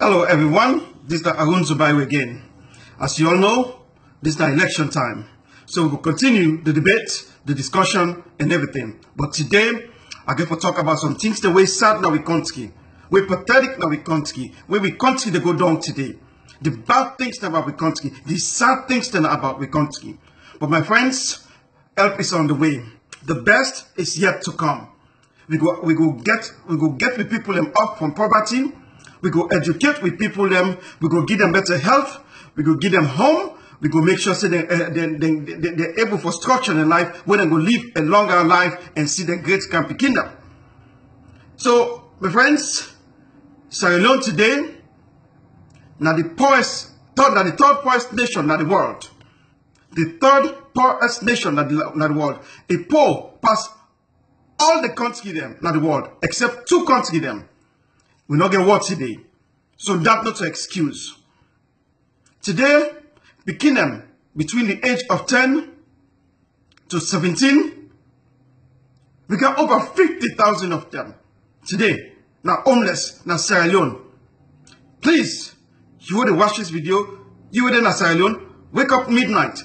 Hello everyone, this is Arun Zubairu again. As you all know, this is the election time. So we will continue the debate, the discussion and everything. But today, I get to talk about some things the way sad now we country. We pathetic now we country. Where we country they go down today. The bad things about we country, the sad things that about we country. But my friends, help is on the way. The best is yet to come. We go get the people them up from poverty. We go educate with people them. We go give them better health. We go give them home. We go make sure so they're able for structure in life where they go live a longer life and see the great country kingdom. So my friends, Sierra Leone today now the third poorest nation in the world. The third poorest nation in the world. A poor past all the countries them in the world except two countries them. We not get what today. So that's not an excuse. Today, between the age of 10 to 17, we got over 50,000 of them today. Now homeless, now Sierra Leone. Please, you would watch this video, you would in Sierra Leone, wake up midnight,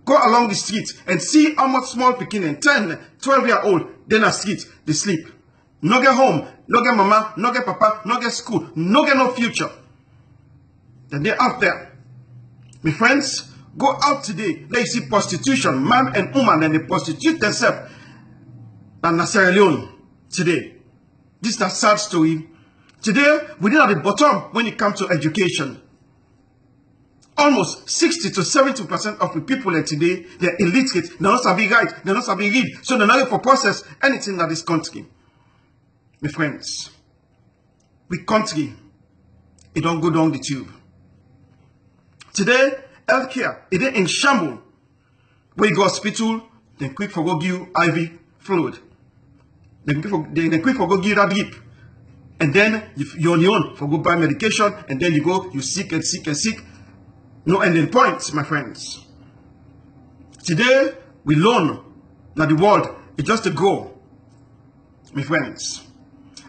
go along the street and see how much small beginning, 10, 12-year-old, then a street, they sleep. No get home, no get mama, no get papa, no get school, no get no future. Then they're out there. My friends, go out today. Let you see prostitution, man and woman, and they prostitute themselves. And Sierra Leone today. This is a sad story. Today, we did at the bottom when it comes to education. Almost 60 to 70% of the people there today, they're illiterate. They're not sabi write, they're not sabi read. So they're not able to process anything in this country. My friends, we country, it don't go down the tube. Today, healthcare, it is in shambles. When you go to hospital, then quick for go give you IV fluid. Then quick for go give you that drip. And then you're on your own for go buy medication, and then you go, you sick and sick and sick. No ending point, my friends. Today, we learn that the world is just a goal, my friends.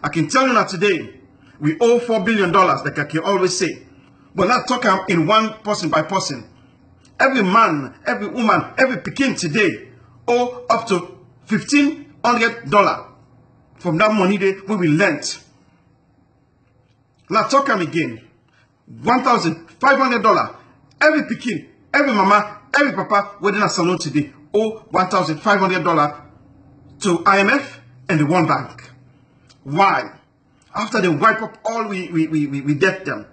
I can tell you that today, we owe $4 billion, like I can always say. But not talking in one person by person. Every man, every woman, every pekin today owe up to $1,500 from that money day when we lent. Now talking again, $1,500. Every pekin, every mama, every papa within a salon today owe $1,500 to IMF and the World Bank. Why? After they wipe up all we debt them.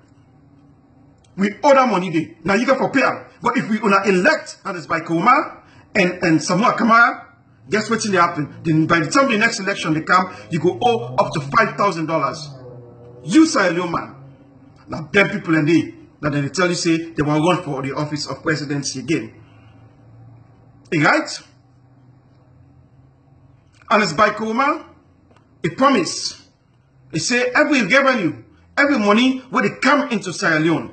We owe that money there. Now you got for pay. But if we elect, that is by Koma and Samoa Kamara, guess what's going to happen? Then by the time the next election they come, you go owe up to $5,000. You Sierra Leone man. Now them people and they tell you say they will run for the office of presidency again. Right? And it's by Koma. A promise. It say every revenue, every money where they come into Sierra Leone,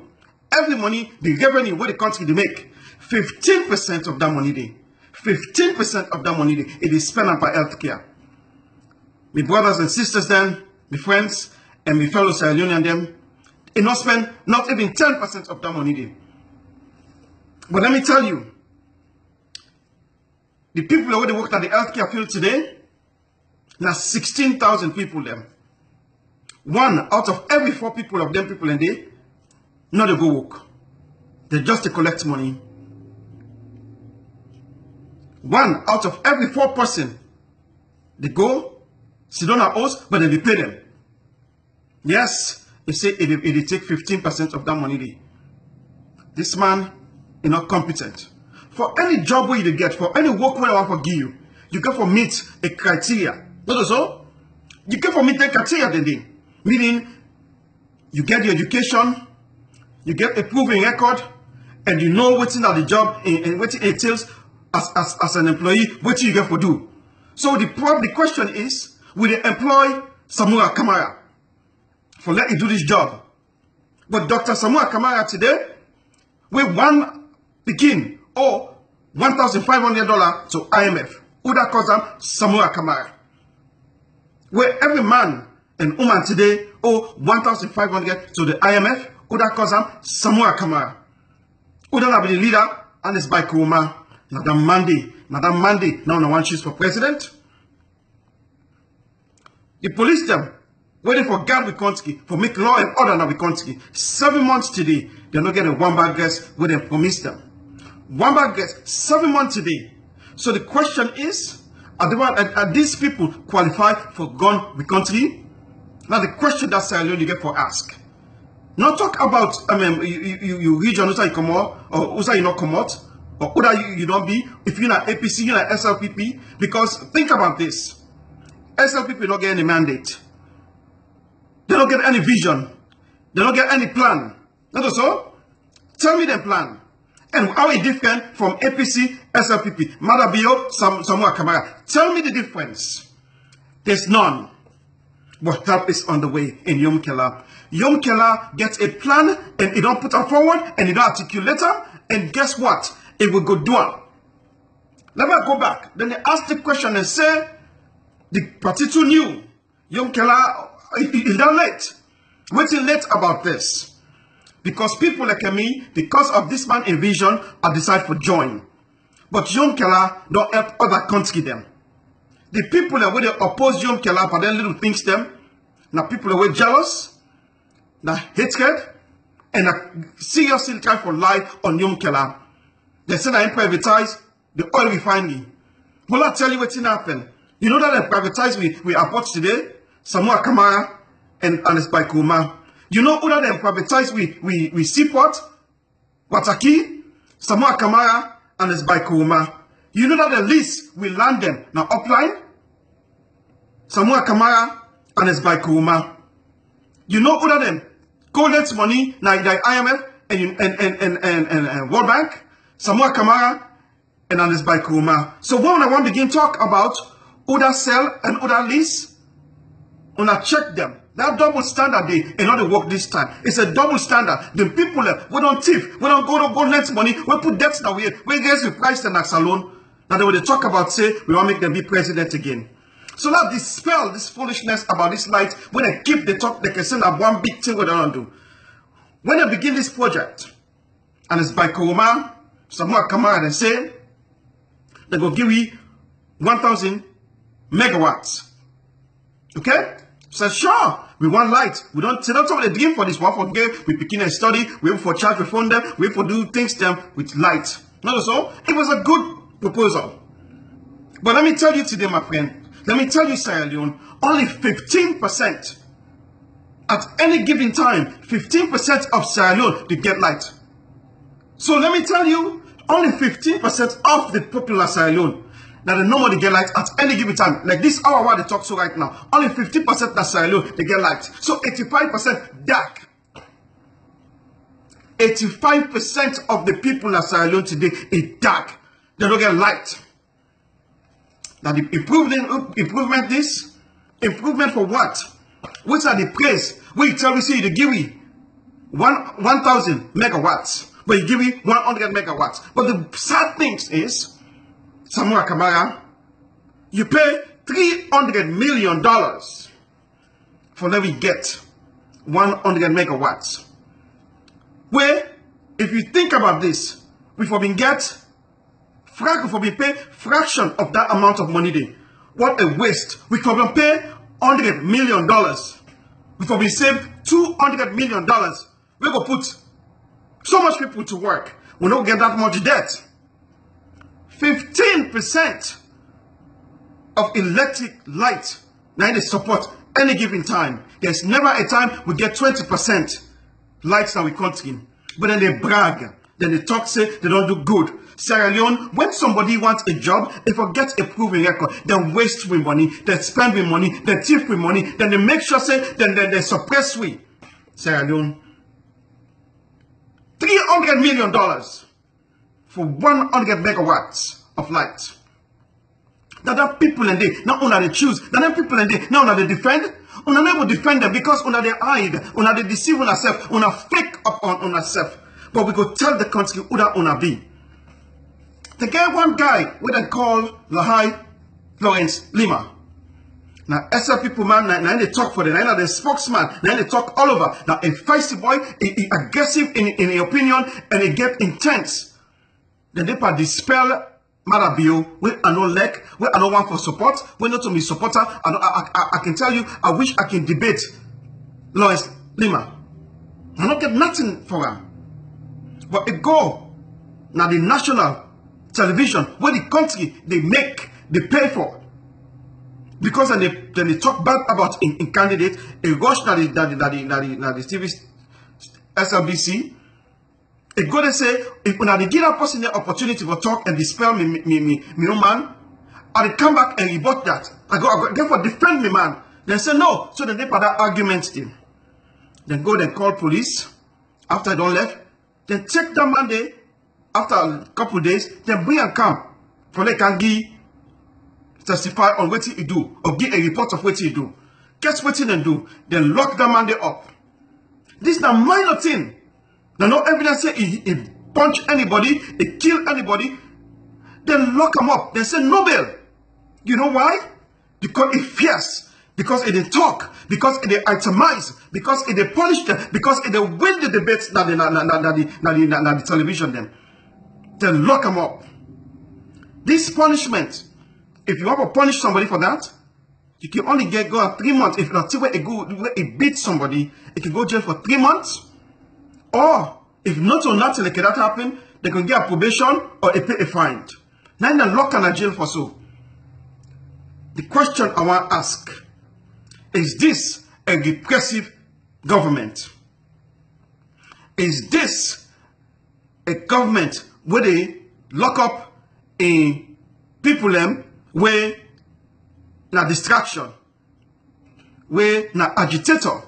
every money, the revenue where the country they make, 15% of that money they, 15% of that money they, it is spent on by healthcare. My brothers and sisters then, my friends, and my fellow Sierra Leonean them, they not spend not even 10% of that money they. But let me tell you, the people who they work at the healthcare field today, now 16,000 people them. 1 out of every 4 people of them people in there, not they go work. They just to collect money. 1 out of every 4 person, they go, sit down at house, but then they pay them. Yes, they say it take 15% of that money there. This man is not competent. For any job where you get, for any work where I want to give you, you got to meet a criteria. Not so? You get for meet the criteria then. Meaning, you get the education, you get a proven record, and you know what's in the job and what it entails as an employee, what you get for do. So the question is, will they employ Samoa Kamara for let you do this job? But Dr. Samoa Kamara today, with one begin or $1,500 to IMF, who that calls them Samoa Kamara. Where every man and woman today owe $1,500 to the IMF Uda Kozam, Samoa Kamara. Uda na be the leader, and it's by Kuruma. Madam Mandi, now no one choose for president. The police them, waiting for God Wikonski, for make law and order now Wikonski. 7 months today, they're not getting one bag guess where they promised them. One bag guess, 7 months today. So the question is, are these people qualified for gun Wikonski? Now the question that Sierra Leone you get for ask. Not talk about you region Usa you come out or Usa you not come out or Uda you don't be if you're not APC, you're not SLPP, because think about this. SLPP don't get any mandate. They don't get any vision. They don't get any plan. Not so? Tell me the plan. And how is different from APC, SLPP, Madabio, Samoa Kamara? Tell me the difference. There's none. But help is on the way in Yom Kela. Yom Kela gets a plan and it don't put it forward and it don't articulate it. And guess what? It will go do it. Let me go back. Then they ask the question and say, the party too new. Yom Kela, it's not late. What's late about this? Because people like me, because of this man in vision, I decide for join. But Yom Kela don't help other country them. The people that will oppose Yom Kela for their little things them, now people that were jealous, now hatred, and seriously try for life on Yom Kela. They said I privatize the oil refinery. Will I tell you what's happened? You know that they privatize we airports today? Samoa Kamara and it's by Kuruma. You know who that they privatize we seaport? Wataki, Samoa Kamara and it's by Kuruma. You know that the lease we land them now upline? Samoa Kamara and it's by Kuruma. You know who that them collect money now the IMF and World Bank? Samoa Kamara and it's by Kuruma. So when I want to begin talk about Uda sell and Uda lease, when I check them, that double standard they in order to work this time. It's a double standard. The people we don't thief, we don't go lend money, we put debts that we guys we price them like salon. Now they will talk about say we want to make them be president again. So that dispel this foolishness about this light when they keep the talk, they can send up one big thing what they don't do. When they begin this project, and it's by Kuruma, Samoa Kamara, they say they go give you 1,000 megawatts. Okay? So sure, we want light. We don't talk about the dream for this one for game. We begin a study, we wait for charge, we fund them, we wait for do things them with light. Not so. It was a good proposal. But let me tell you today, my friend, let me tell you, Sierra Leone, only 15% at any given time, 15% of Sierra Leone they get light. So let me tell you, only 15% of the popular Sierra Leone that they normally get light at any given time. Like this hour while they talk so right now, only 50% that Sierra Leone they get light. So 85% dark. 85% of the people in Sierra Leone today is dark. They don't get light. Now the improvement for what? Which are the praise? We tell we see the give we 1,000 megawatts, but you give me 100 megawatts. But the sad thing is, Samoa Kamara, you pay $300 million for let me get 100 megawatts. Where, if you think about this, we for been get pay fraction of that amount of money there. What a waste. We can pay $100 million. We for been save $200 million. We go put so much people to work. We don't get that much debt. 15% of electric light now they support any given time. There's never a time we get 20% lights that we country. But then they brag. Then they talk, say they don't do good. Sierra Leone, when somebody wants a job, they forget a proven record. They waste with money, they spend with money, they thief with money, then they make sure, say, then they suppress we. Sierra Leone, $300 million for 100 megawatts of light. That people and they, not only they choose, that people and they, now they defend, una never defend them because una they hide, una they deceive on ourselves, una fake up on ourselves. But we go tell the country who that una be. The guy, one guy, what they call Lahai Lawrence Lima. Now, SL people, man, now they talk for them. Now the spokesman, now they talk all over. Now, a feisty boy, he aggressive in the opinion, and he get intense. Then they dispel Marabio, we are no leg, we are no one for support, we not to be supporter. I can tell you, I wish I can debate Lawrence Lima. I don't get nothing for him. But it go now the national television where the country they pay for. Because then they talk bad about in candidate, it goes na the TV SLBC. It go to say, if when they give that person the opportunity to talk and dispel me no man, I come back and rebut that. I go therefore defend me man. Then say no. So then they put that argument in. Then go then call police. After I don't left, then check that Monday. After a couple of days, then bring and come. For they can give testify on what he do or give a report of what he do. Guess what he then do? Then lock that man up. This is a minor thing. Now no evidence say he punch anybody, he kill anybody. Then lock him up. Then say no bail. You know why? Because it fierce. Because it they talk. Because it they itemize. Because it they polish them. Because it they win the debates that the television them. Then lock him up. This punishment, if you want to punish somebody for that, you can only go at 3 months. If not, where it beats somebody, it can go jail for 3 months. Or if not or nothing like that happen, they can get a probation or they pay a fine. Now in the lock and jail for so. The question I want to ask, is this a repressive government? Is this a government where they lock up in people them where na distraction, where na agitator,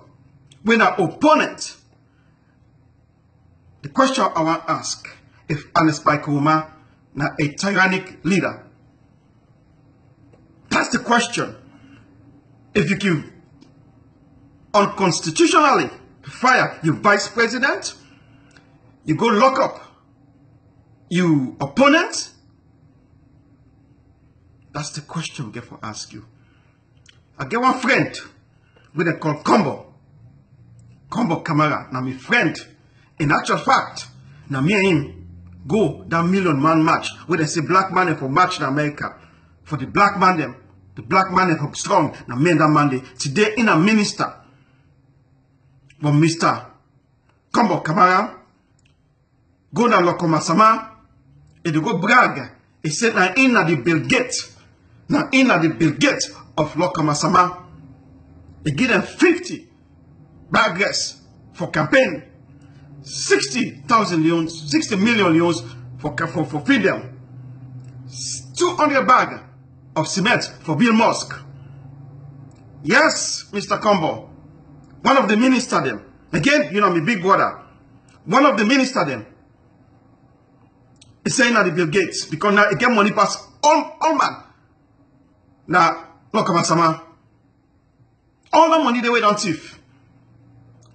where na opponent? The question I want to ask, if Ernest Bai Koroma na a tyrannic leader? That's the question. If you can unconstitutionally fire your vice president, you go lock up your opponent, that's the question we get for ask you. I get one friend with a called Combo Kamara. Now my friend, in actual fact, now me and him go that million man match where they say black man for match in America. For the black man them, the black man for strong. Now me and that man today in a minister. But Mr. Combo Kamara go na Lokomasama and they go brag. He said now in the Bill Gates. Now in the Bill Gates of Lokomasama. They give them 50 baggers for campaign. 60 million euros for freedom. 200 bag of cement for Bill Musk. Yes, Mr. Combo. One of the minister them. Again, you know my big brother. One of the minister them is saying that the Bill Gates because now it get money pass all man. Now look at Sama. All the money they wait on thief.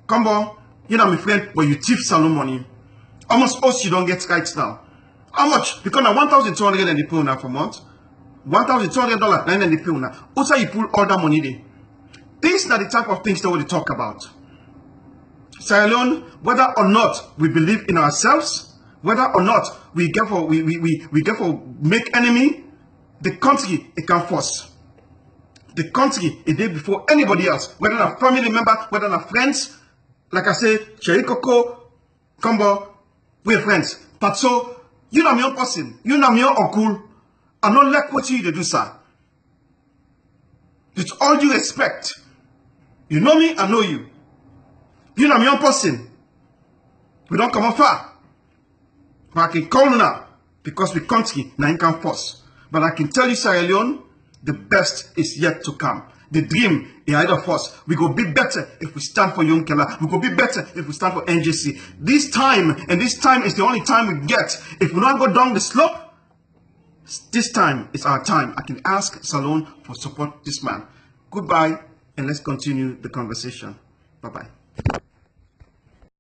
Combo. You know my friend, but you thief salon money. Almost us you don't get right now. How much? Because now 1,200 and they pull now for month. $1,200 and then they pull now. Also you pull all that money there. These are the type of things that we talk about. Sierra Leone, whether or not we believe in ourselves, whether or not we get for make enemy, the country it can force. The country is there before anybody else, whether a family member, whether a friends. Like I say, Cherikoko, Combo, we're friends. But so, you know me own person, you know me own uncle, I don't like what you do, sir. With all due respect, you know me, I know you. You know me own person. We don't come far. But I can call now, because we country, now you can force. But I can tell you, Sierra Leone, the best is yet to come. The dream is ahead of us. We go be better if we stand for Young Kela. We go be better if we stand for NJC. This time, and this time is the only time we get. If we don't go down the slope, this time is our time. I can ask Salone for support this man. Goodbye, and let's continue the conversation. Bye-bye.